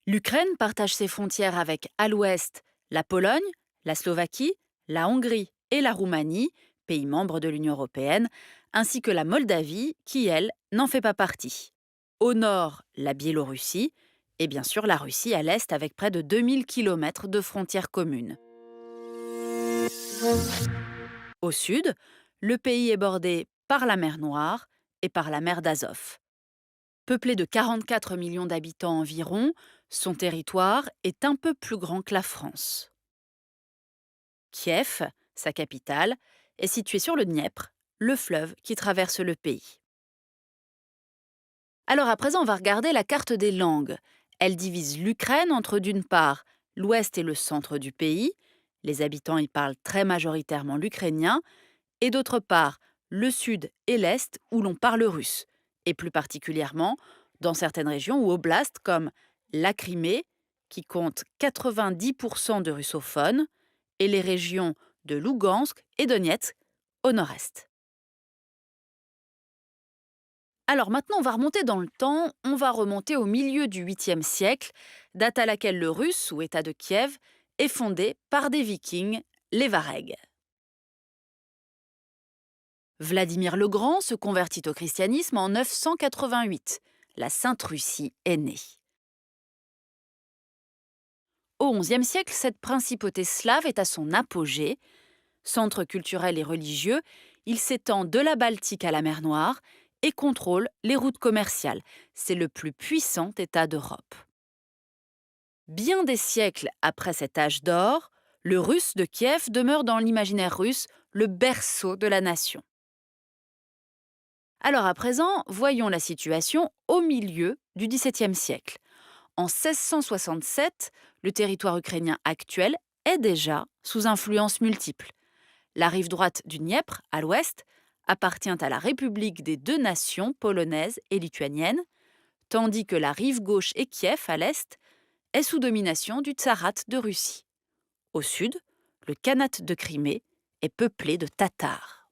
L'Ukraine partage ses frontières avec, à l'ouest, la Pologne, la Slovaquie, la Hongrie et la Roumanie, pays membres de l'Union européenne, ainsi que la Moldavie, qui, elle, n'en fait pas partie. Au nord, la Biélorussie, et bien sûr la Russie à l'est avec près de 2000 km de frontières communes. Au sud, le pays est bordé par la mer Noire et par la mer d'Azov. Peuplé de 44 millions d'habitants environ, son territoire est un peu plus grand que la France. Kiev, sa capitale, est située sur le Dniepr, le fleuve qui traverse le pays. Alors à présent, on va regarder la carte des langues. Elle divise l'Ukraine entre d'une part l'ouest et le centre du pays, les habitants y parlent très majoritairement l'ukrainien, et d'autre part le sud et l'est où l'on parle russe, et plus particulièrement dans certaines régions ou oblasts comme la Crimée, qui compte 90% de russophones, et les régions de Lougansk et Donetsk au nord-est. Alors maintenant, on va remonter dans le temps, on va remonter au milieu du 8e siècle, date à laquelle le russe, ou État de Kiev, est fondé par des vikings, les Varegs. Vladimir le Grand se convertit au christianisme en 988. La Sainte Russie est née. Au XIe siècle, cette principauté slave est à son apogée. Centre culturel et religieux, il s'étend de la Baltique à la mer Noire et contrôle les routes commerciales. C'est le plus puissant État d'Europe. Bien des siècles après cet âge d'or, le russe de Kiev demeure dans l'imaginaire russe le berceau de la nation. Alors à présent, voyons la situation au milieu du XVIIe siècle. En 1667, le territoire ukrainien actuel est déjà sous influence multiple. La rive droite du Dniepr, à l'ouest, appartient à la République des deux nations polonaise et lituanienne, tandis que la rive gauche et Kiev, à l'est, est sous domination du Tsarat de Russie. Au sud, le Khanat de Crimée est peuplé de Tatars.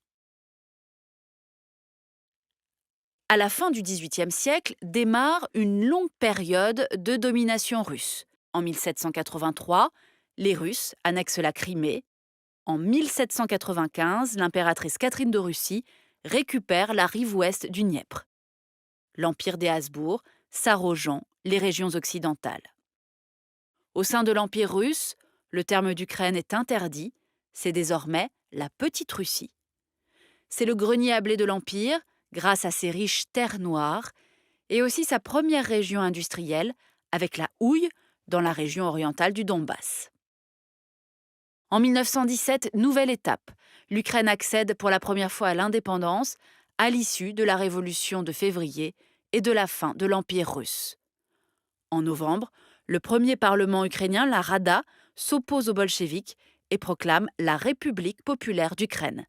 À la fin du XVIIIe siècle démarre une longue période de domination russe. En 1783, les Russes annexent la Crimée. En 1795, l'impératrice Catherine de Russie récupère la rive ouest du Dniepr. L'Empire des Habsbourg s'arrogeant les régions occidentales. Au sein de l'Empire russe, le terme d'Ukraine est interdit, c'est désormais la Petite Russie. C'est le grenier à blé de l'Empire, grâce à ses riches terres noires, et aussi sa première région industrielle, avec la houille dans la région orientale du Donbass. En 1917, nouvelle étape. L'Ukraine accède pour la première fois à l'indépendance à l'issue de la Révolution de février et de la fin de l'Empire russe. En novembre, le premier parlement ukrainien, la Rada, s'oppose aux bolcheviks et proclame la République populaire d'Ukraine.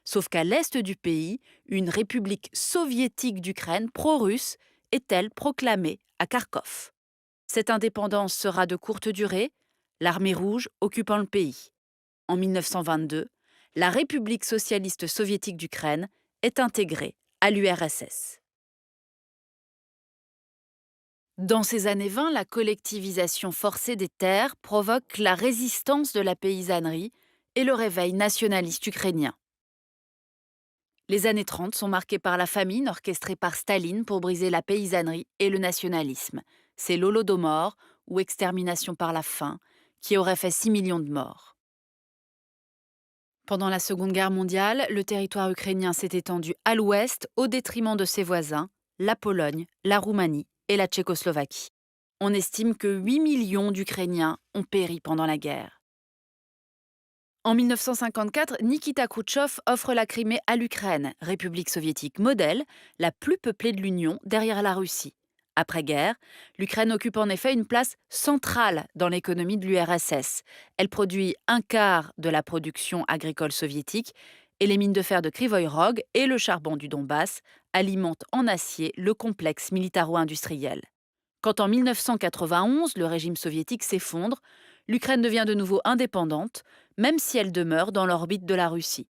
Sauf qu'à l'est du pays, une république soviétique d'Ukraine pro-russe est-elle proclamée à Kharkov. Cette indépendance sera de courte durée, l'armée rouge occupant le pays. En 1922, la République socialiste soviétique d'Ukraine est intégrée à l'URSS. Dans ces années 20, la collectivisation forcée des terres provoque la résistance de la paysannerie et le réveil nationaliste ukrainien. Les années 30 sont marquées par la famine orchestrée par Staline pour briser la paysannerie et le nationalisme. C'est l'Holodomor, ou extermination par la faim, qui aurait fait 6 millions de morts. Pendant la Seconde Guerre mondiale, le territoire ukrainien s'est étendu à l'ouest au détriment de ses voisins, la Pologne, la Roumanie et la Tchécoslovaquie. On estime que 8 millions d'Ukrainiens ont péri pendant la guerre. En 1954, Nikita Khrouchtchev offre la Crimée à l'Ukraine, république soviétique modèle, la plus peuplée de l'Union derrière la Russie. Après-guerre, l'Ukraine occupe en effet une place centrale dans l'économie de l'URSS. Elle produit un quart de la production agricole soviétique et les mines de fer de Krivoy Rog et le charbon du Donbass alimentent en acier le complexe militaro-industriel. Quand en 1991, le régime soviétique s'effondre, l'Ukraine devient de nouveau indépendante, même si elle demeure dans l'orbite de la Russie.